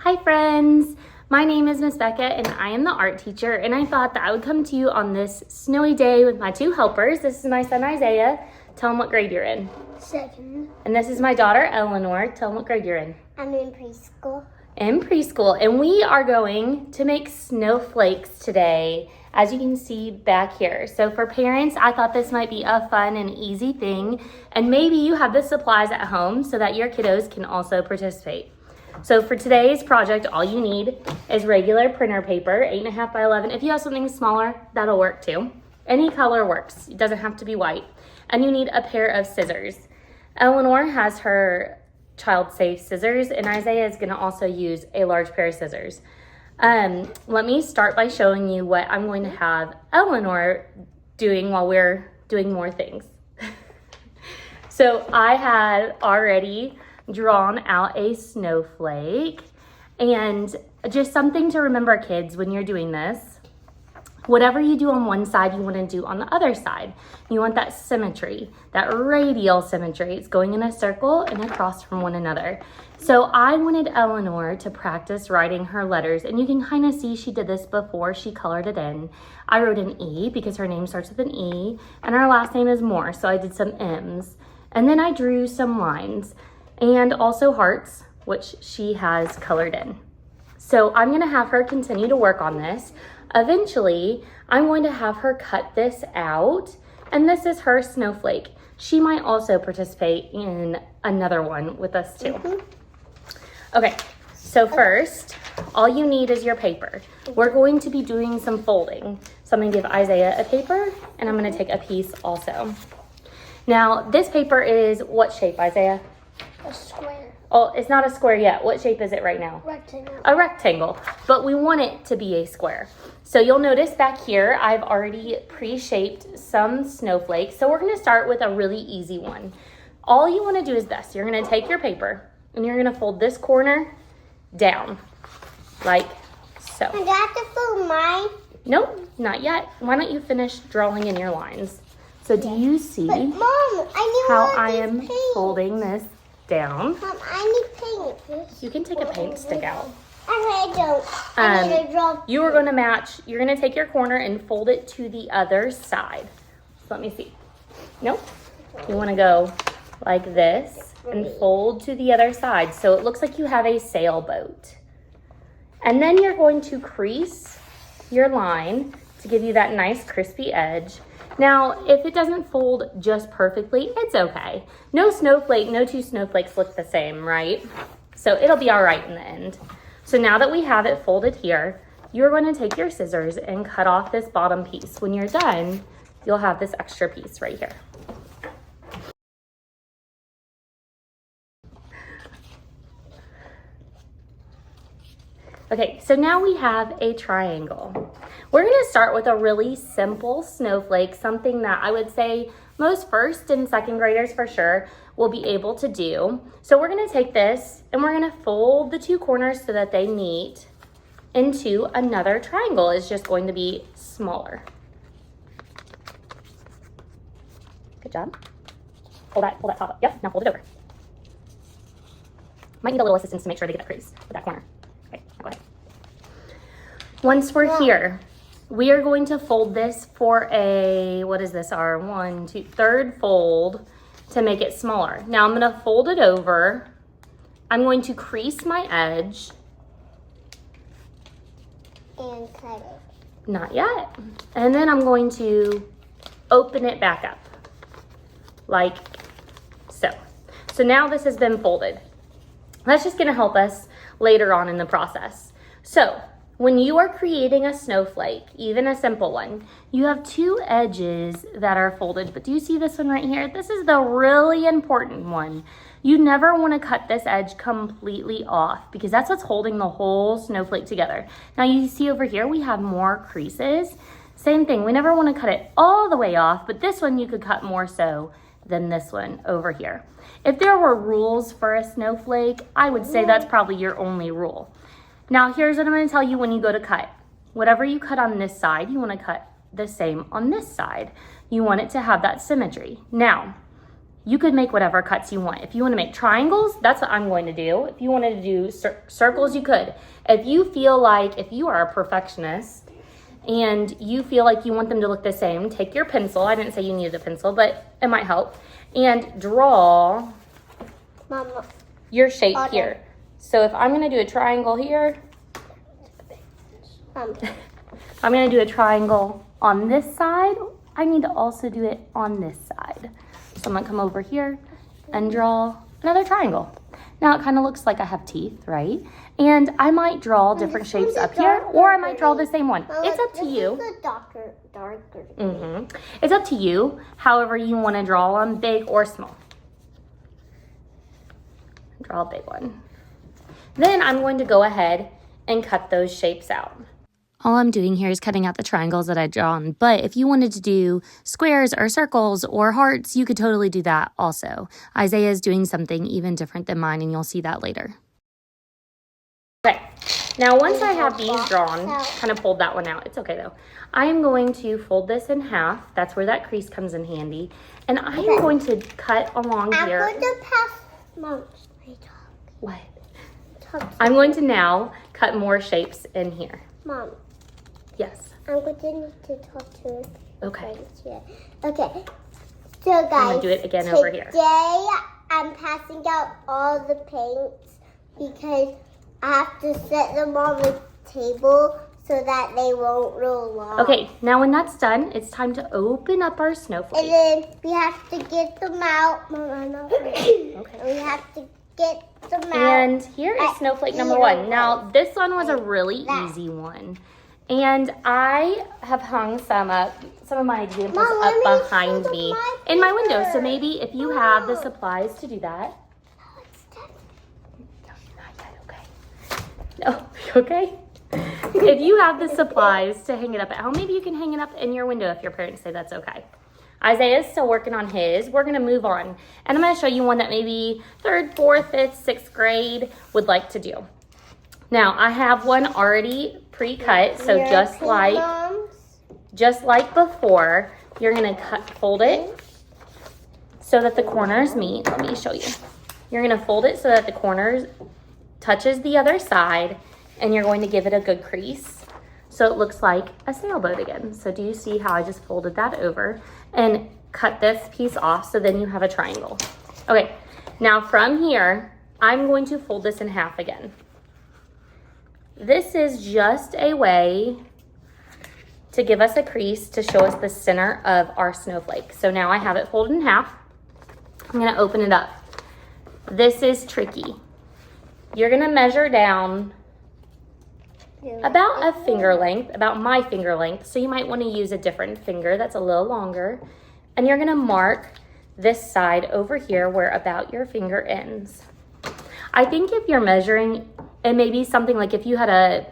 Hi friends, my name is Miss Becca and I am the art teacher, and I thought that I would come to you on this snowy day with my two helpers. This is my son Isaiah. Tell him what grade you're in. Second. And this is my daughter Eleanor. Tell him what grade you're in. I'm in preschool. In preschool, and we are going to make snowflakes today, as you can see back here. So for parents, I thought this might be a fun and easy thing, and maybe you have the supplies at home so that your kiddos can also participate. So for today's project, all you need is regular printer paper, 8.5 by 11. If you have something smaller, that'll work too. Any color works, it doesn't have to be white. And you need a pair of scissors. Eleanor has her child-safe scissors, and Isaiah is gonna also use a large pair of scissors. Let me start by showing you what I'm going to have Eleanor doing while we're doing more things. So I had already drawn out a snowflake, and just something to remember, kids, when you're doing this, whatever you do on one side, you want to do on the other side. You want that symmetry, that radial symmetry. It's going in a circle and across from one another. So I wanted Eleanor to practice writing her letters, and you can kind of see she did this before she colored it in. I wrote an E because her name starts with an E, and her last name is Moore, so I did some M's. And then I drew some lines and also hearts, which she has colored in. So I'm gonna have her continue to work on this. Eventually, I'm going to have her cut this out, and this is her snowflake. She might also participate in another one with us too. Okay, so first, all you need is your paper. We're going to be doing some folding. So I'm gonna give Isaiah a paper, and I'm gonna take a piece also. Now, this paper is what shape, Isaiah? A square. Oh, it's not a square yet. What shape is it right now? Rectangle. A rectangle, but we want it to be a square. So you'll notice back here, I've already pre-shaped some snowflakes. So we're gonna start with a really easy one. All you wanna do is this. You're gonna take your paper and you're gonna fold this corner down, like so. I got to fold mine. Nope, not yet. Why don't you finish drawing in your lines? So do you see But Mom, I need how more of I this am paint. folding this down? Mom, I need paint. You can take a paint stick out. I don't. I need to draw. You are going to match, you're going to take your corner and fold it to the other side. So let me see. Nope. You want to go like this and fold to the other side. So it looks like you have a sailboat. And then you're going to crease your line to give you that nice crispy edge. Now, if it doesn't fold just perfectly, it's okay. No two snowflakes look the same, right? So it'll be all right in the end. So now that we have it folded here, you're going to take your scissors and cut off this bottom piece. When you're done, you'll have this extra piece right here. Okay, so now we have a triangle. We're gonna start with a really simple snowflake, something that I would say most first and second graders for sure will be able to do. So we're gonna take this and we're gonna fold the two corners so that they meet into another triangle. It's just going to be smaller. Good job. Hold that top up. Yep, now fold it over. Might need a little assistance to make sure they get that crease with that corner. Okay, go ahead. Once we're here, we are going to fold this for a, what is this, our third fold to make it smaller. Now I'm gonna fold it over. I'm going to crease my edge. And cut it. Not yet. And then I'm going to open it back up, like so. So now this has been folded. That's just gonna help us later on in the process. So when you are creating a snowflake, even a simple one, you have two edges that are folded, but do you see this one right here? This is the really important one. You never want to cut this edge completely off because that's what's holding the whole snowflake together. Now you see over here, we have more creases. Same thing, we never want to cut it all the way off, but this one you could cut more so than this one over here. If there were rules for a snowflake, I would say that's probably your only rule. Now here's what I'm going to tell you when you go to cut. Whatever you cut on this side, you want to cut the same on this side. You want it to have that symmetry. Now, You could make whatever cuts you want. If you want to make triangles, that's what I'm going to do. If you wanted to do circles, you could. If you feel like, if you are a perfectionist and you feel like you want them to look the same, take your pencil. I didn't say you needed a pencil, but it might help. And draw Mama. your shape here. So if I'm going to do a triangle here, I'm going to do a triangle on this side. I need to also do it on this side. So I'm going to come over here and draw another triangle. Now it kind of looks like I have teeth, right? And I might draw different shapes up here, or I might draw the same one. It's up to you. Darker. It's up to you, however you want to draw them, big or small. Draw a big one. Then I'm going to go ahead and cut those shapes out. All I'm doing here is cutting out the triangles that I've drawn, but if you wanted to do squares or circles or hearts, you could totally do that also. Isaiah is doing something even different than mine, and you'll see that later. Okay, now once I have these drawn, kind of pulled that one out. It's okay though. I am going to fold this in half. That's where that crease comes in handy. And I am going to cut along here. I'm going to pass Mom. What? I'm going to now cut more shapes in here. Mom. Yes. I'm going to need to talk to Okay. here. Okay. So guys, I'm going to do it again over here. Today I'm passing out all the paints because I have to set them on the table so that they won't roll off. Okay, now when that's done, it's time to open up our snowflake. And then we have to get them out. Mom, I'm not ready. Okay. We have to get them out. And here is snowflake number one. Now, this one was a really easy one. And I have hung some of my examples up behind me in my window. So maybe if you have the supplies to do that. No, okay? If you have the supplies to hang it up at home, maybe you can hang it up in your window if your parents say that's okay. Isaiah is still working on his. We're gonna move on. And I'm gonna show you one that maybe 3rd, 4th, 5th, 6th grade would like to do. Now, I have one already pre-cut, so just like before, you're gonna fold it so that the corners meet. Let me show you. You're gonna fold it so that the corners touches the other side, and you're going to give it a good crease so it looks like a sailboat again. So do you see how I just folded that over and cut this piece off so then you have a triangle? Okay, now from here, I'm going to fold this in half again. This is just a way to give us a crease to show us the center of our snowflake. So now I have it folded in half. I'm gonna open it up. This is tricky. You're gonna measure down about a finger length, about my finger length. So you might wanna use a different finger that's a little longer. And you're gonna mark this side over here where about your finger ends. I think if you're measuring, it may be something like if you had a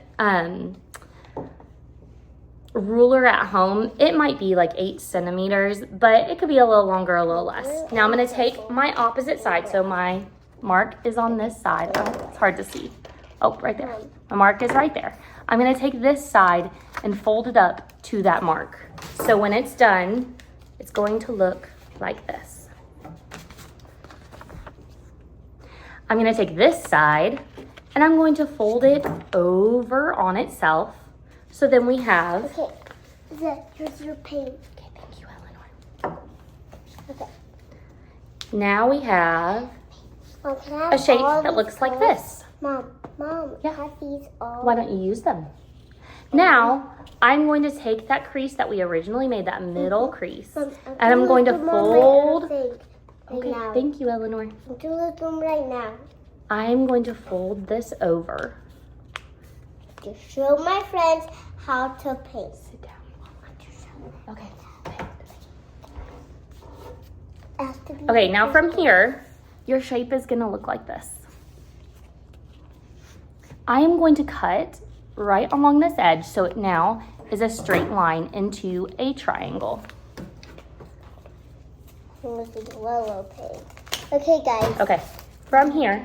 ruler at home, it might be like 8 centimeters, but it could be a little longer, a little less. Now I'm gonna take my opposite side. So my mark is on this side. Oh, it's hard to see. Oh, right there. My mark is right there. I'm gonna take this side and fold it up to that mark. So when it's done, it's going to look like this. I'm gonna take this side and I'm going to fold it over on itself. So then we have... Okay, here's your paint. Okay, thank you, Eleanor. Okay. Now we have Mom, can I have a shape all that these looks like colors? this. Mom, Yeah. have these all? Why don't you use them? Now, I'm going to take that crease that we originally made, that middle crease, and I'm going to fold... Okay, thank you, Eleanor. I'm doing them right now. I'm going to fold this over. To show my friends how to paint. Sit down. Okay. Okay, now from here, your shape is going to look like this. I am going to cut right along this edge so it now is a straight line into a triangle. With the yellow paint. Okay, guys. Okay, from here.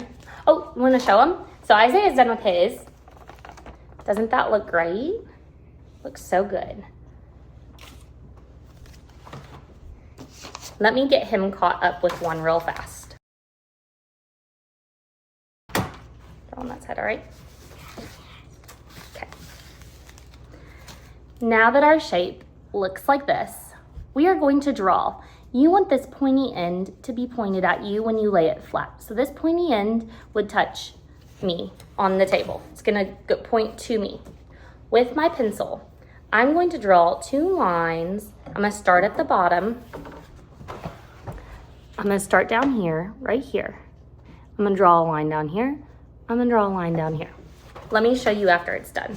Oh, you want to show them? So Isaiah's done with his. Doesn't that look great? Looks so good. Let me get him caught up with one real fast. Draw on that side, all right? Okay. Now that our shape looks like this, we are going to draw. You want this pointy end to be pointed at you when you lay it flat. So this pointy end would touch me on the table. It's gonna point to me. With my pencil, I'm going to draw 2 lines. I'm gonna start at the bottom. I'm gonna start down here, right here. I'm gonna draw a line down here. I'm gonna draw a line down here. Let me show you after it's done.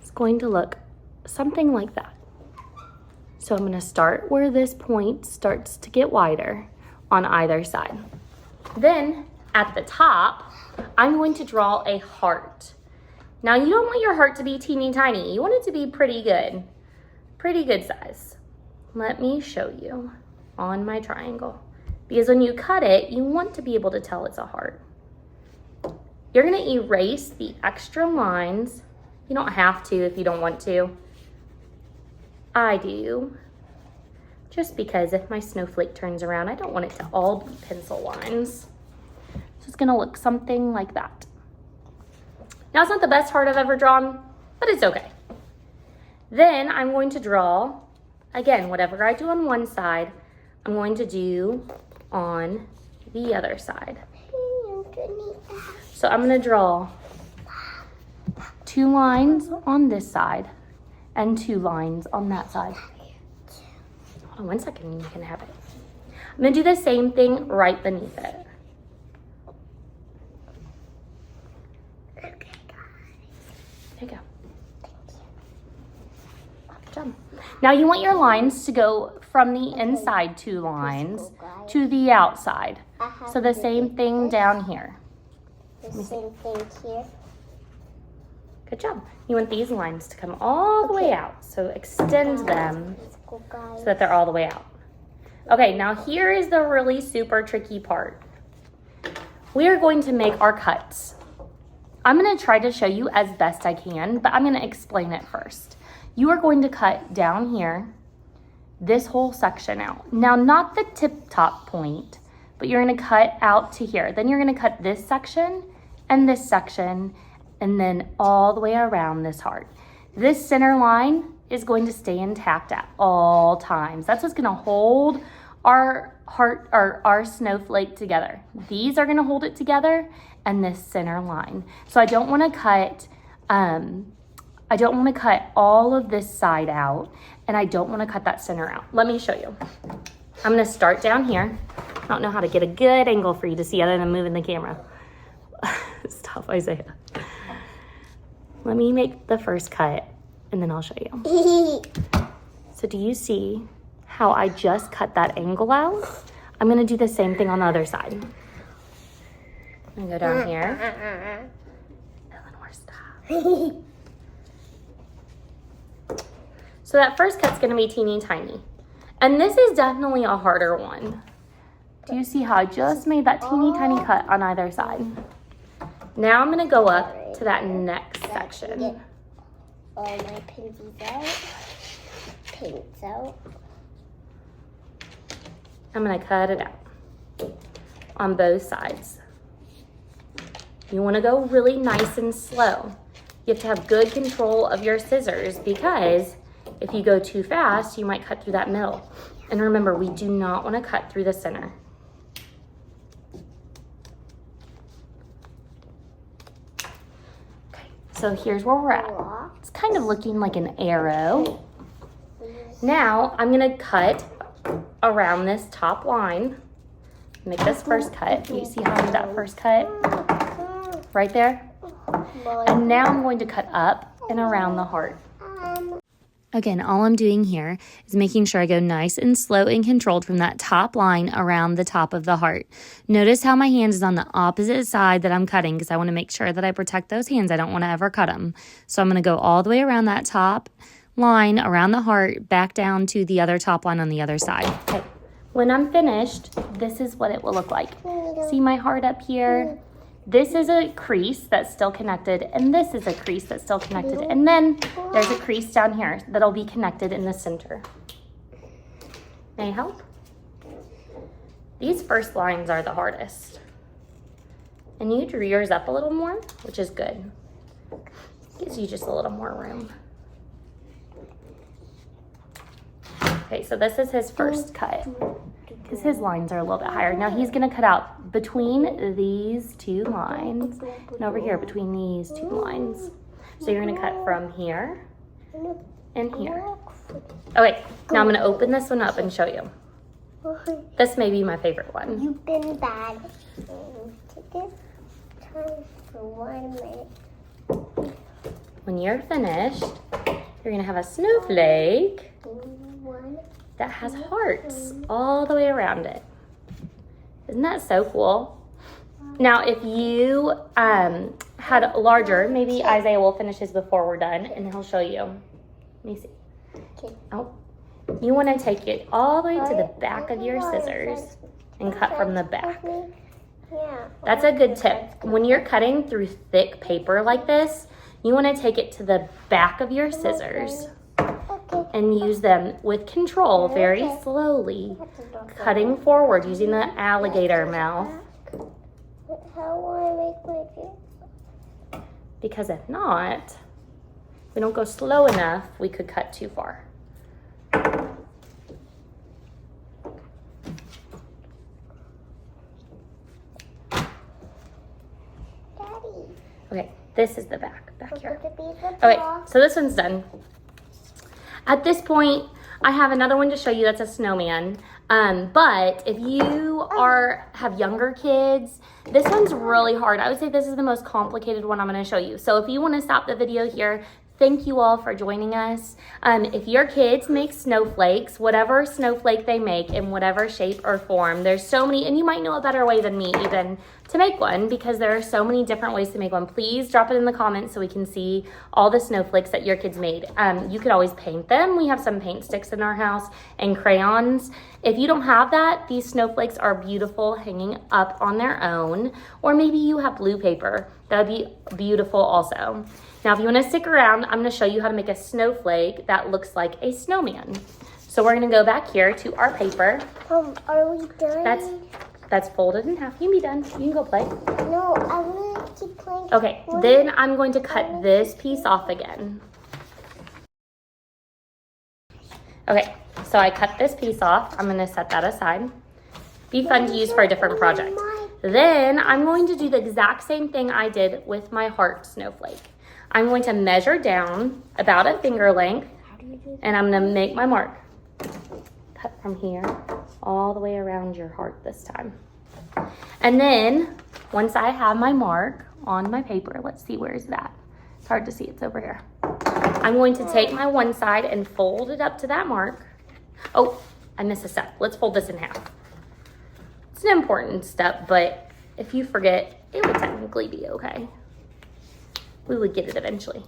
It's going to look something like that. So I'm gonna start where this point starts to get wider on either side. Then at the top, I'm going to draw a heart. Now you don't want your heart to be teeny tiny. You want it to be pretty good size. Let me show you on my triangle. Because when you cut it, you want to be able to tell it's a heart. You're gonna erase the extra lines. You don't have to if you don't want to. I do. Just because if my snowflake turns around, I don't want it to all be pencil lines. So it's gonna look something like that. Now it's not the best heart I've ever drawn, but it's okay. Then I'm going to draw, again, whatever I do on one side, I'm going to do on the other side. So I'm gonna draw 2 lines on this side and 2 lines on that side. Hold on 1 second and you can have it. I'm gonna do the same thing right beneath it. Okay, guys. There you go. Good job. Now you want your lines to go from the inside 2 lines to the outside. So the same thing down here. The same thing here. Good job. You want these lines to come all the way out. So extend them so that they're all the way out. Okay, now here is the really super tricky part. We are going to make our cuts. I'm gonna try to show you as best I can, but I'm gonna explain it first. You are going to cut down here, this whole section out. Now, not the tip-top point, but you're gonna cut out to here. Then you're gonna cut this section, and then all the way around this heart. This center line is going to stay intact at all times. That's what's gonna hold our heart or our snowflake together. These are gonna hold it together, and this center line. So I don't wanna cut all of this side out, and I don't wanna cut that center out. Let me show you. I'm gonna start down here. I don't know how to get a good angle for you to see other than moving the camera. Stop, Isaiah. Let me make the first cut, and then I'll show you. So do you see how I just cut that angle out? I'm gonna do the same thing on the other side. I'm gonna go down here. Eleanor, stop. So that first cut's gonna be teeny tiny. And this is definitely a harder one. Do you see how I just made that teeny tiny cut on either side? Now I'm gonna go up to that next section. Get all my pinsies out. Paints out. I'm gonna cut it out on both sides. You wanna go really nice and slow. You have to have good control of your scissors because if you go too fast, you might cut through that middle. And remember, we do not wanna cut through the center. Okay, so here's where we're at. It's kind of looking like an arrow. Now I'm gonna cut around this top line. Make this first cut. You see how I did that first cut? Right there? And now I'm going to cut up and around the heart. Again, all I'm doing here is making sure I go nice and slow and controlled from that top line around the top of the heart. Notice how my hand is on the opposite side that I'm cutting because I want to make sure that I protect those hands. I don't want to ever cut them. So I'm going to go all the way around that top line around the heart, back down to the other top line on the other side. Okay. When I'm finished, this is what it will look like. See my heart up here? this is a crease that's still connected, and this is a crease that's still connected. And then there's a crease down here that'll be connected in the center. May I help? These first lines are the hardest. And you drew yours up a little more, which is good. Gives you just a little more room. Okay, so this is his first cut, because his lines are a little bit higher. Now he's gonna cut out between these two lines, and over here between these two lines. So you're gonna cut from here and here. Okay, now I'm gonna open this one up and show you. This may be my favorite one. You've been bad. Take this time for 1 minute. When you're finished, you're gonna have a snowflake that has hearts all the way around it. Isn't that so cool? Now, if you had larger, maybe Isaiah will finish his before we're done, and he'll show you. Let me see. Okay. Oh, you want to take it all the way to the back of your scissors and cut from the back. Yeah. That's a good tip. When you're cutting through thick paper like this, you want to take it to the back of your scissors and use them with control, very slowly, cutting forward using the alligator mouth. How will I make my face? Because if not, if we don't go slow enough, we could cut too far. Daddy. Okay, this is the back here. Would it be the Okay, block? so this one's done. At this point, I have another one to show you that's a snowman. But if you have younger kids, this one's really hard. I would say this is the most complicated one I'm gonna show you. So if you wanna stop the video here, thank you all for joining us. If your kids make snowflakes, whatever snowflake they make in whatever shape or form, there's so many, and you might know a better way than me even to make one, because there are so many different ways to make one. Please drop it in the comments so we can see all the snowflakes that your kids made. You could always paint them. We have some paint sticks in our house and crayons. If you don't have that, these snowflakes are beautiful hanging up on their own, or maybe you have blue paper. That would be beautiful also. Now, if you want to stick around, I'm going to show you how to make a snowflake that looks like a snowman. So we're going to go back here to our paper. Are we done? That's folded in half. You can be done. You can go play. No, I want to keep playing. Okay, then I'm going to cut this piece off again. Okay, so I cut this piece off. I'm going to set that aside. Be fun to use for a different project. Then I'm going to do the exact same thing I did with my heart snowflake. I'm going to measure down about a finger length, and I'm going to make my mark. Cut from here all the way around your heart this time. And then once I have my mark on my paper, let's see, where is that? It's hard to see, it's over here. I'm going to take my one side and fold it up to that mark. Oh, I missed a step. Let's fold this in half. It's an important step, but if you forget, it would technically be okay. We would get it eventually.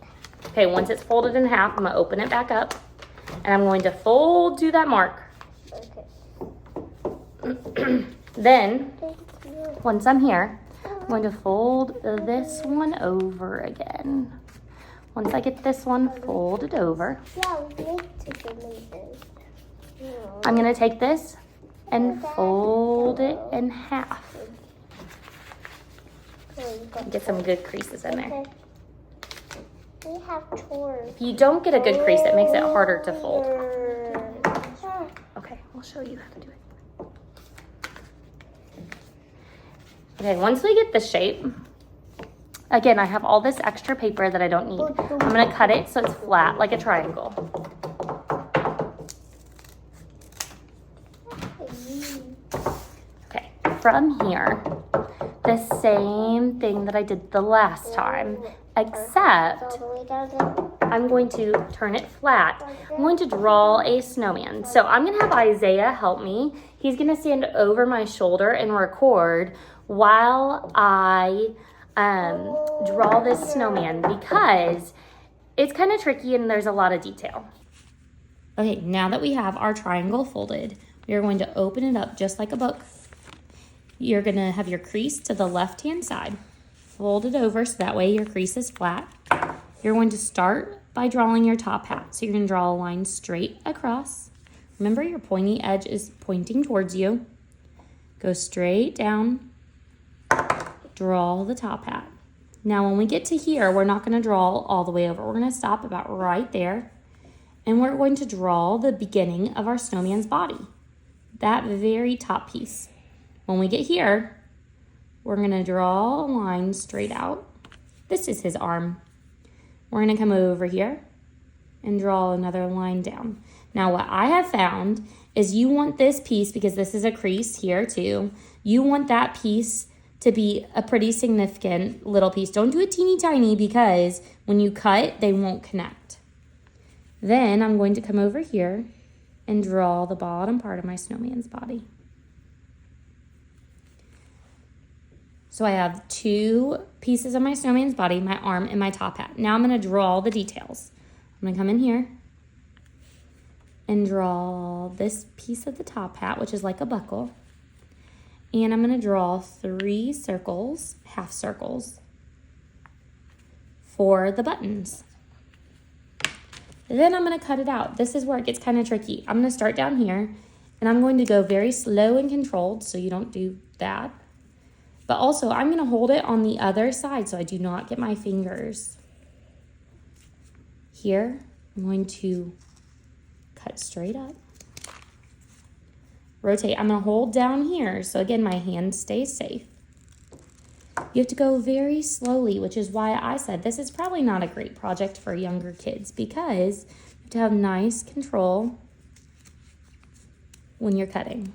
Okay, once it's folded in half, I'm gonna open it back up, and I'm going to fold to that mark. Okay. Then, once I'm here, I'm going to fold this one over again. Once I get this one folded over, Yeah, we need to give me this. I'm gonna take this and fold it in half. Get some good creases in there. We have chores. If you don't get a good crease, it makes it harder to fold. Okay, I'll show you how to do it. Okay, once we get the shape, again, I have all this extra paper that I don't need. I'm gonna cut it so it's flat, like a triangle. Okay, from here, the same thing that I did the last time, except I'm going to turn it flat. I'm going to draw a snowman. So I'm gonna have Isaiah help me. He's gonna stand over my shoulder and record while I draw this snowman, because it's kind of tricky and there's a lot of detail. Okay, now that we have our triangle folded, we are going to open it up just like a book. You're gonna have your crease to the left-hand side. fold it over so that way your crease is flat. You're going to start by drawing your top hat. So you're going to draw a line straight across. Remember, your pointy edge is pointing towards you. Go straight down. Draw the top hat. Now, when we get to here, we're not going to draw all the way over. We're going to stop about right there. And we're going to draw the beginning of our snowman's body. That very top piece. When we get here, we're going to draw a line straight out. This is his arm. We're going to come over here and draw another line down. Now, what I have found is you want this piece, because this is a crease here too, you want that piece to be a pretty significant little piece. Don't do it teeny tiny, because when you cut, they won't connect. Then I'm going to come over here and draw the bottom part of my snowman's body. So I have two pieces of my snowman's body, my arm and my top hat. Now I'm going to draw the details. I'm going to come in here and draw this piece of the top hat, which is like a buckle. And I'm going to draw 3 circles, half circles, for the buttons. Then I'm going to cut it out. This is where it gets kind of tricky. I'm going to start down here, and I'm going to go very slow and controlled so you don't do that. But also, I'm going to hold it on the other side so I do not get my fingers. Here, I'm going to cut straight up. Rotate. I'm going to hold down here so, again, my hand stays safe. You have to go very slowly, which is why I said this is probably not a great project for younger kids, because you have to have nice control when you're cutting.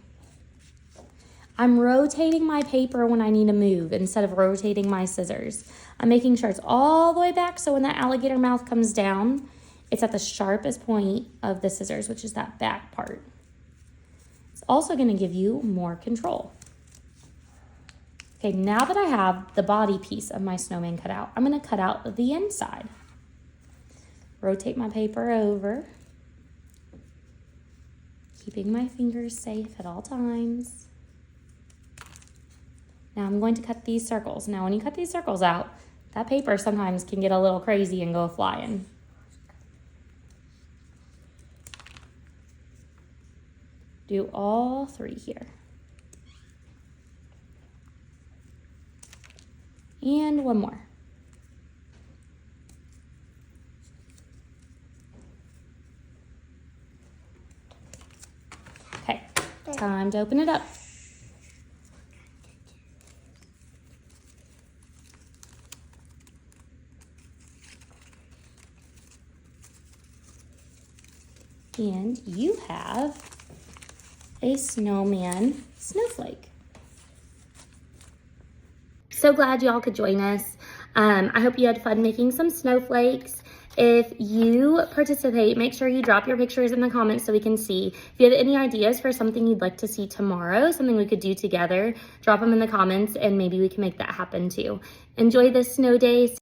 I'm rotating my paper when I need to move instead of rotating my scissors. I'm making sure it's all the way back so when that alligator mouth comes down, it's at the sharpest point of the scissors, which is that back part. It's also going to give you more control. Okay, now that I have the body piece of my snowman cut out, I'm going to cut out the inside. Rotate my paper over, keeping my fingers safe at all times. Now I'm going to cut these circles. Now when you cut these circles out, that paper sometimes can get a little crazy and go flying. Do all 3 here. And one more. Okay, time to open it up. And you have a snowman snowflake. So glad y'all could join us. I hope you had fun making some snowflakes. If you participate, make sure you drop your pictures in the comments so we can see. If you have any ideas for something you'd like to see tomorrow, something we could do together, drop them in the comments and maybe we can make that happen too. Enjoy this snow day.